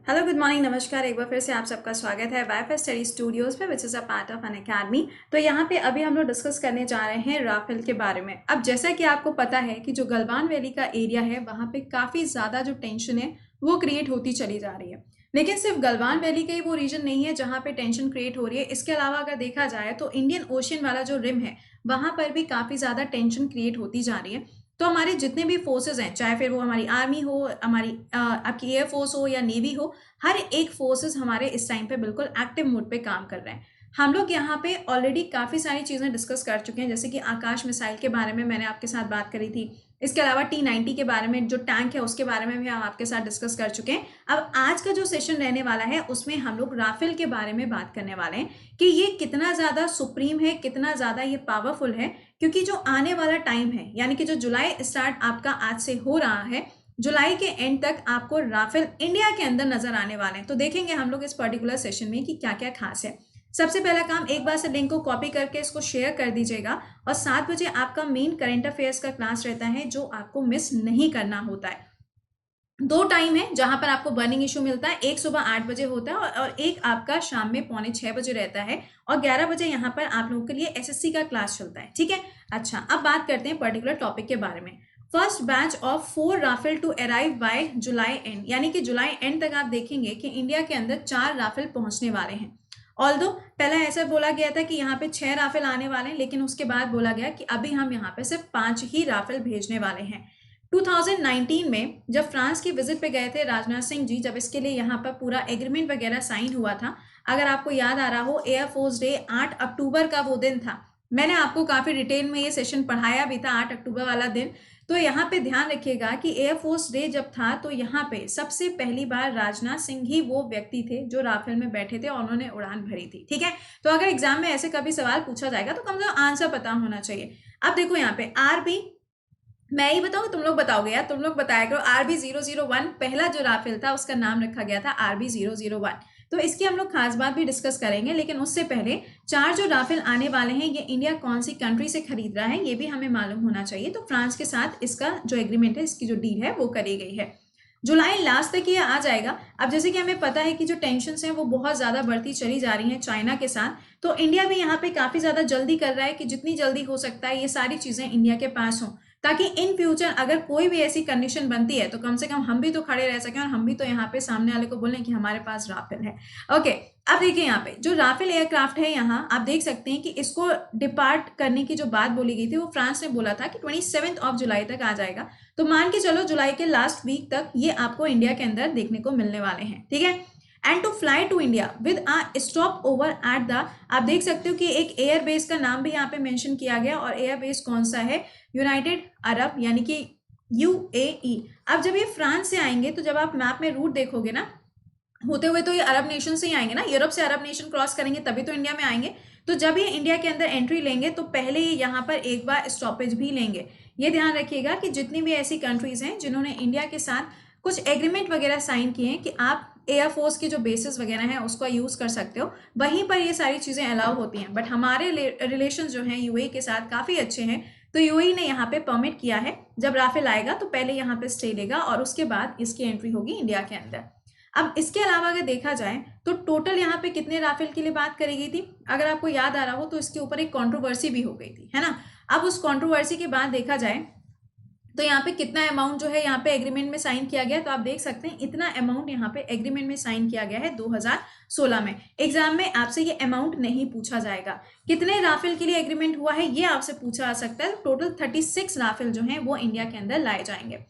Hello good morning नमस्कार। एक बार फिर से आप सबका स्वागत है वाईफाई स्टडी स्टूडियोज पे which is a part of an academy. तो यहाँ पे अभी हम लोग डिस्कस करने जा रहे हैं राफेल के बारे में। अब जैसा कि आपको पता है कि जो गलवान वैली का एरिया है वहाँ पे काफ़ी ज़्यादा जो टेंशन है वो क्रिएट होती चली जा रही है। लेकिन सिर्फ गलवान वैली का ही वो रीजन नहीं है जहाँ पे टेंशन क्रिएट हो रही है। इसके अलावा अगर देखा जाए तो इंडियन ओशियन वाला जो रिम है वहाँ पर भी काफ़ी ज़्यादा टेंशन क्रिएट होती जा रही है। तो हमारे जितने भी फोर्सेज हैं, चाहे फिर वो हमारी आर्मी हो, हमारी आपकी एयरफोर्स हो या नेवी हो, हर एक फोर्सेस हमारे इस टाइम पे बिल्कुल एक्टिव मोड पे काम कर रहे हैं। हम लोग यहाँ पे ऑलरेडी काफ़ी सारी चीज़ें डिस्कस कर चुके हैं, जैसे कि आकाश मिसाइल के बारे में मैंने आपके साथ बात करी थी। इसके अलावा T-90 के बारे में, जो टैंक है उसके बारे में भी हम आपके साथ डिस्कस कर चुके हैं। अब आज का जो सेशन रहने वाला है उसमें हम लोग राफेल के बारे में बात करने वाले हैं कि ये कितना ज़्यादा सुप्रीम है, कितना ज़्यादा ये पावरफुल है। क्योंकि जो आने वाला टाइम है, यानी कि जो जुलाई स्टार्ट आपका आज से हो रहा है, जुलाई के एंड तक आपको राफेल इंडिया के अंदर नजर आने वाले हैं। तो देखेंगे हम लोग इस पर्टिकुलर सेशन में कि क्या क्या खास है। सबसे पहला काम, एक बार से लिंक को कॉपी करके इसको शेयर कर दीजिएगा। और 7 बजे आपका मेन करंट अफेयर्स का क्लास रहता है जो आपको मिस नहीं करना होता है। दो टाइम है जहां पर आपको बर्निंग इशू मिलता है, एक सुबह 8 बजे होता है और एक आपका शाम में 5:45 बजे रहता है। और 11 बजे यहाँ पर आप लोगों के लिए एसएससी का क्लास चलता है। ठीक है, अच्छा अब बात करते हैं पर्टिकुलर टॉपिक के बारे में। First batch of 4 Rafale to arrive by July end, यानी कि जुलाई एंड तक आप देखेंगे कि इंडिया के अंदर 4 राफेल पहुंचने वाले हैं। ऑल्दो पहला ऐसा बोला गया था कि यहाँ पे 6 राफेल आने वाले हैं, लेकिन उसके बाद बोला गया कि अभी हम यहाँ पे सिर्फ 5 ही राफेल भेजने वाले हैं। 2019 में जब फ्रांस की विजिट पे गए थे राजनाथ सिंह जी, जब इसके लिए यहाँ पर पूरा एग्रीमेंट वगैरह साइन हुआ था, अगर आपको याद आ रहा हो, एयरफोर्स डे 8 अक्टूबर का वो दिन था। मैंने आपको काफी डिटेल में ये सेशन पढ़ाया भी था 8 अक्टूबर वाला दिन। तो यहाँ पे ध्यान रखिएगा कि एयरफोर्स डे जब था तो यहाँ पे सबसे पहली बार राजनाथ सिंह ही वो व्यक्ति थे जो राफेल में बैठे थे और उन्होंने उड़ान भरी थी। ठीक है, तो अगर एग्जाम में ऐसे कभी सवाल पूछा जाएगा तो कम से कम आंसर पता होना चाहिए। अब देखो यहाँ पे RB, मैं ही बताऊँ तुम लोग बताओगे यार, तुम लोग बताया करो। RB001 पहला जो राफेल था उसका नाम रखा गया था RB001। तो इसकी हम लोग खास बात भी डिस्कस करेंगे, लेकिन उससे पहले 4 जो राफेल आने वाले हैं ये इंडिया कौन सी कंट्री से खरीद रहा है ये भी हमें मालूम होना चाहिए। तो फ्रांस के साथ इसका जो एग्रीमेंट है, इसकी जो डील है वो करी गई है। जुलाई लास्ट तक ये आ जाएगा। अब जैसे कि हमें पता है कि जो टेंशन्स हैं वो बहुत ज़्यादा बढ़ती चली जा रही हैं चाइना के साथ, तो इंडिया भी यहाँ पे काफ़ी ज़्यादा जल्दी कर रहा है कि जितनी जल्दी हो सकता है ये सारी चीज़ें इंडिया के पास हों, ताकि इन फ्यूचर अगर कोई भी ऐसी कंडीशन बनती है तो कम से कम हम भी तो खड़े रह सकें और हम भी तो यहाँ पे सामने वाले को बोलें कि हमारे पास राफेल है। ओके, अब देखिए यहाँ पे जो राफेल एयरक्राफ्ट है, यहाँ आप देख सकते हैं कि इसको डिपार्ट करने की जो बात बोली गई थी वो फ्रांस ने बोला था कि 27 जुलाई तक आ जाएगा। तो मान के चलो जुलाई के लास्ट वीक तक ये आपको इंडिया के अंदर देखने को मिलने वाले हैं। ठीक है, and to fly to India with a stopover at the, आप देख सकते हो कि एक एयर बेस का नाम भी यहाँ पे मेंशन किया गया, और एयर बेस कौन सा है, यूनाइटेड अरब यानी कि UAE। अब जब ये फ्रांस से आएंगे तो जब आप मैप में रूट देखोगे ना, होते हुए तो ये अरब नेशन से ही आएंगे ना, यूरोप से अरब नेशन क्रॉस करेंगे तभी तो इंडिया में आएंगे। तो जब ये इंडिया के अंदर एंट्री लेंगे तो पहले ये यहाँ पर एक बार स्टॉपेज भी लेंगे। ये ध्यान रखिएगा कि जितनी भी ऐसी कंट्रीज हैं जिन्होंने इंडिया के साथ कुछ एग्रीमेंट वगैरह साइन किए हैं कि आप एयरफोर्स की जो बेसिस वगैरह हैं उसको यूज कर सकते हो, वहीं पर ये सारी चीजें अलाउ होती हैं। बट हमारे रिलेशन जो हैं यूएई के साथ काफी अच्छे हैं, तो यूएई ने यहाँ पे परमिट किया है जब राफेल आएगा तो पहले यहाँ पे स्टे लेगा और उसके बाद इसकी एंट्री होगी इंडिया के अंदर। अब इसके अलावा अगर देखा जाए तो टोटल यहाँ पे कितने राफेल के लिए बात करी गई थी, अगर आपको याद आ रहा हो तो इसके ऊपर एक कंट्रोवर्सी भी हो गई थी, है ना। अब उस कंट्रोवर्सी के बाद देखा जाए तो यहाँ पे कितना अमाउंट जो है यहाँ पे एग्रीमेंट में साइन किया गया, तो आप देख सकते हैं इतना अमाउंट यहाँ पे एग्रीमेंट में साइन किया गया है 2016 में। एग्जाम में आपसे ये अमाउंट नहीं पूछा जाएगा। कितने राफेल के लिए एग्रीमेंट हुआ है ये आपसे पूछा जा सकता है। टोटल 36 राफेल जो है वो इंडिया के अंदर लाए जाएंगे।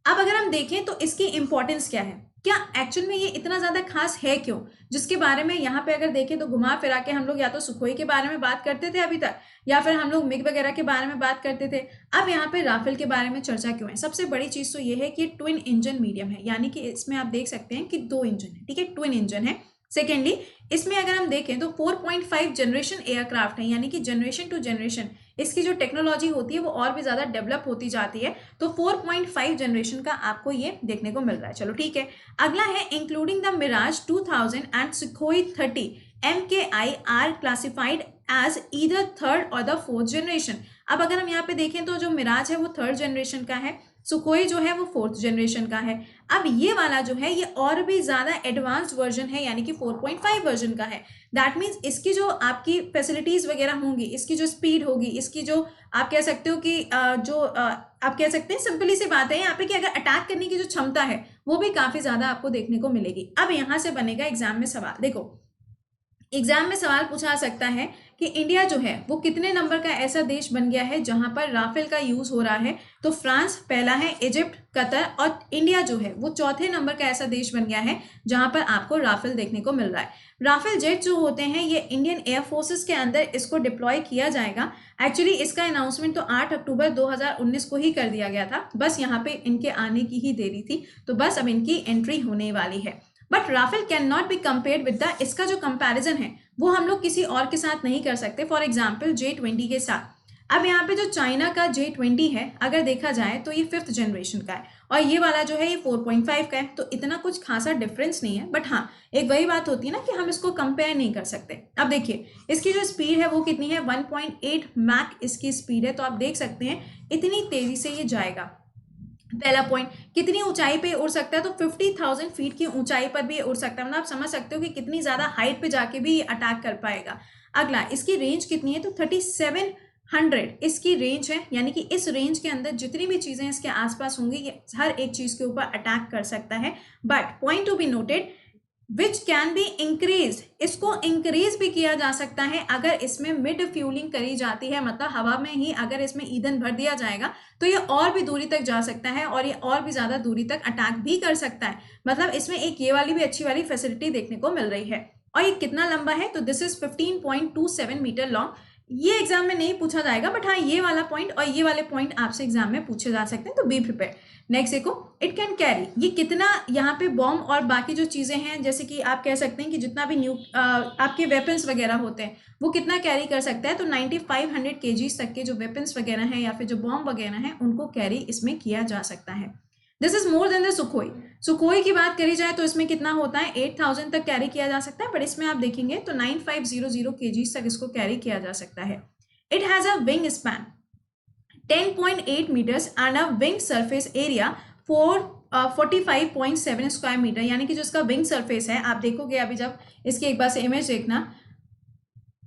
अब अगर हम देखें तो इसकी इंपॉर्टेंस क्या है, क्या एक्चुअल में ये इतना ज्यादा खास है क्यों, जिसके बारे में यहाँ पे अगर देखें तो घुमा फिरा के हम लोग या तो सुखोई के बारे में बात करते थे अभी तक, या फिर हम लोग मिग वगैरह के बारे में बात करते थे। अब यहाँ पे राफेल के बारे में चर्चा क्यों है, सबसे बड़ी चीज तो ये है कि ट्विन इंजन मीडियम है, यानी कि इसमें आप देख सकते हैं कि 2 इंजन है। ठीक है, ट्विन इंजन है। सेकेंडली इसमें अगर हम देखें तो 4.5 जनरेशन एयरक्राफ्ट है, यानी कि जनरेशन टू जनरेशन इसकी जो टेक्नोलॉजी होती है वो और भी ज्यादा डेवलप होती जाती है। तो 4.5 जनरेशन का आपको ये देखने को मिल रहा है। चलो ठीक है, अगला है including the Mirage 2000 and Sukhoi 30 MKI are classified as either third और द फोर्थ जनरेशन। अब अगर हम यहाँ पे देखें तो जो मिराज है वो 3rd जनरेशन का है, सुखोई जो है वो 4th जनरेशन का है। अब ये वाला जो है ये और भी ज़्यादा एडवांस्ड वर्जन है, यानी कि 4.5 वर्जन का है। दैट मीन्स इसकी जो आपकी फैसिलिटीज़ वगैरह होंगी, इसकी जो स्पीड होगी, इसकी जो आप कह सकते हो कि आप कह सकते हैं, सिंपली सी बात है यहाँ पे कि अगर अटैक करने की जो क्षमता है वो भी काफ़ी ज़्यादा आपको देखने को मिलेगी। अब यहाँ से बनेगा एग्जाम में सवाल। देखो, एग्जाम में सवाल पूछा सकता है कि इंडिया जो है वो कितने नंबर का ऐसा देश बन गया है जहां पर राफेल का यूज हो रहा है। तो फ्रांस पहला है, इजिप्ट, कतर, और इंडिया जो है वो चौथे नंबर का ऐसा देश बन गया है जहां पर आपको राफेल देखने को मिल रहा है। राफेल जेट जो होते हैं ये इंडियन एयर फोर्सेस के अंदर इसको डिप्लॉय किया जाएगा। एक्चुअली इसका अनाउंसमेंट तो 8 अक्टूबर 2019 को ही कर दिया गया था, बस यहाँ पे इनके आने की ही देरी थी, तो बस अब इनकी एंट्री होने वाली है। But Rafale cannot be compared with the, इसका जो कंपैरिजन है वो हम लोग किसी और के साथ नहीं कर सकते, फॉर एग्जाम्पल J-20 के साथ। अब यहाँ पे जो चाइना का J-20 है अगर देखा जाए तो ये 5th जनरेशन का है और ये वाला जो है ये 4.5 का है, तो इतना कुछ खासा डिफरेंस नहीं है। बट हाँ, एक वही बात होती है ना कि हम इसको कंपेयर नहीं कर सकते। अब देखिए इसकी जो स्पीड है वो कितनी है, 1.8 मैक इसकी स्पीड है, तो आप देख सकते हैं इतनी तेजी से ये जाएगा। पहला पॉइंट, कितनी ऊंचाई पे उड़ सकता है, तो 50,000 फीट की ऊंचाई पर भी उड़ सकता है, मतलब आप समझ सकते हो कि कितनी ज्यादा हाइट पे जाके भी ये अटैक कर पाएगा। अगला, इसकी रेंज कितनी है, तो 3700 इसकी रेंज है, यानी कि इस रेंज के अंदर जितनी भी चीजें इसके आसपास होंगी ये हर एक चीज के ऊपर अटैक कर सकता है। But point to be noted, which can be increase, इसको इंक्रीज भी किया जा सकता है अगर इसमें मिड फ्यूलिंग करी जाती है, मतलब हवा में ही अगर इसमें ईंधन भर दिया जाएगा तो ये और भी दूरी तक जा सकता है और ये और भी ज्यादा दूरी तक अटैक भी कर सकता है। मतलब इसमें एक ये वाली भी अच्छी वाली फैसिलिटी देखने को मिल रही है। और ये कितना लंबा है, तो दिस इज 15.27 मीटर लॉन्ग। ये एग्जाम में नहीं पूछा जाएगा, बट हाँ ये वाला पॉइंट और ये वाले पॉइंट आपसे एग्जाम में पूछे जा सकते हैं, तो बी प्रिपेयर। नेक्स्ट देखो, इट कैन कैरी, ये कितना यहाँ पे बॉम्ब और बाकी जो चीजें हैं, जैसे कि आप कह सकते हैं कि जितना भी आपके वेपन्स वगैरह होते हैं वो कितना कैरी कर सकता है, तो 9500 kg तक के जो वेपन्स वगैरह हैं या फिर जो बॉम्ब वगैरह हैं उनको कैरी इसमें किया जा सकता है। This is more than the Sukhoi. Sukhoi की बात करी जाए तो इसमें कितना होता है, 8000 तक कैरी किया जा सकता है, बट इसमें आप देखेंगे तो 9500 kg तक इसको कैरी किया जा सकता है। It has a wingspan 10.8 meters and a wing surface area 45.7 square metre, यानी कि जो इसका विंग सरफेस है, आप देखोगे अभी जब इसकी एक बार से इमेज देखना,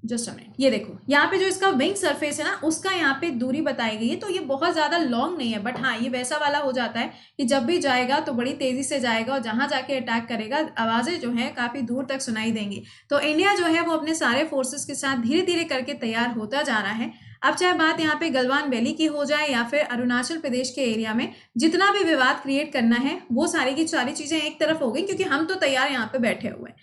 जस्ट अ मिनट, ये देखो यहाँ पे जो इसका विंग सरफेस है ना उसका यहाँ पे दूरी बताई गई है, तो ये बहुत ज्यादा लॉन्ग नहीं है, बट हाँ ये वैसा वाला हो जाता है कि जब भी जाएगा तो बड़ी तेजी से जाएगा और जहां जाके अटैक करेगा आवाजें जो है काफी दूर तक सुनाई देंगी। तो इंडिया जो है वो अपने सारे फोर्सेस के साथ धीरे धीरे करके तैयार होता जा रहा है। अब चाहे बात यहाँ पे गलवान वैली की हो जाए या फिर अरुणाचल प्रदेश के एरिया में जितना भी विवाद क्रिएट करना है वो सारी की सारी चीजें एक तरफ हो गई, क्योंकि हम तो तैयार यहाँ पे बैठे हुए हैं।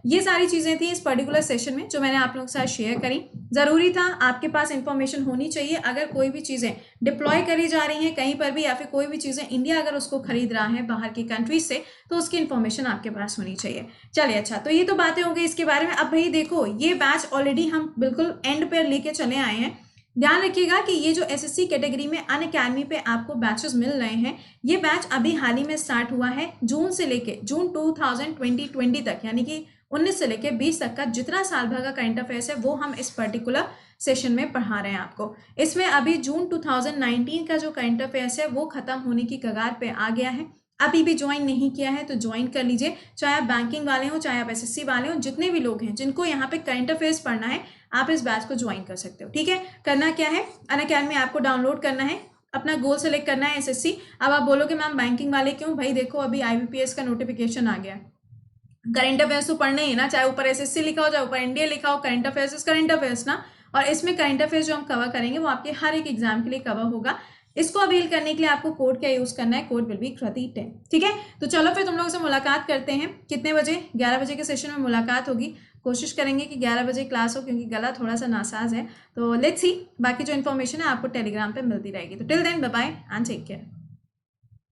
ये सारी चीजें थी इस पर्टिकुलर सेशन में जो मैंने आप लोगों के साथ शेयर करी। जरूरी था, आपके पास इंफॉर्मेशन होनी चाहिए, अगर कोई भी चीजें डिप्लॉय करी जा रही हैं कहीं पर भी या फिर कोई भी चीजें इंडिया अगर उसको खरीद रहा है बाहर की कंट्रीज से, तो उसकी इंफॉर्मेशन आपके पास होनी चाहिए। चलिए अच्छा, तो ये तो बातें हो गई इसके बारे में। अब भाई देखो, ये बैच ऑलरेडी हम बिल्कुल एंड पर लेके चले आए हैं। ध्यान रखिएगा कि ये जो एसएससी कैटेगरी में अनअकैडमी पे आपको बैचेस मिल रहे हैं, ये बैच अभी हाल ही में स्टार्ट हुआ है। जून से लेके जून 2020 तक, यानी कि 19 से लेके 20 तक का जितना साल भर का करंट अफेयर्स है वो हम इस पर्टिकुलर सेशन में पढ़ा रहे हैं आपको। इसमें अभी जून 2019 का जो करंट अफेयर्स है वो खत्म होने की कगार पे आ गया है। अभी भी ज्वाइन नहीं किया है तो ज्वाइन कर लीजिए, चाहे आप बैंकिंग वाले हो चाहे आप एसएससी वाले हो, जितने भी लोग हैं जिनको यहाँ पे करंट अफेयर्स पढ़ना है आप इस बैच को ज्वाइन कर सकते हो। ठीक है, करना क्या है, अनअकैडमी आपको डाउनलोड करना है, अपना गोल सेलेक्ट करना है एसएससी। अब आप बोलोगे मैम बैंकिंग वाले क्यों, भाई देखो अभी IBPS का नोटिफिकेशन आ गया है, करंट अफेयर्स तो पढ़ना ही है ना, चाहे ऊपर एसएससी लिखा हो चाहे ऊपर इंडिया लिखा हो, current affairs is current affairs ना। और इसमें करंट अफेयर्स जो हम कवर करेंगे वो आपके हर एक एग्जाम के लिए कवर होगा। इसको अवेल करने के लिए आपको कोड क्या यूज करना है, कोड विल बी कृति10। ठीक है, तो चलो फिर तुम लोगों से मुलाकात करते हैं कितने बजे, 11 बजे के सेशन में मुलाकात होगी। कोशिश करेंगे कि 11 बजे क्लास हो, क्योंकि गला थोड़ा सा नासाज है। तो लेट्स सी, बाकी जो इन्फॉर्मेशन है आपको टेलीग्राम पे मिलती रहेगी। तो till then bye bye and take care.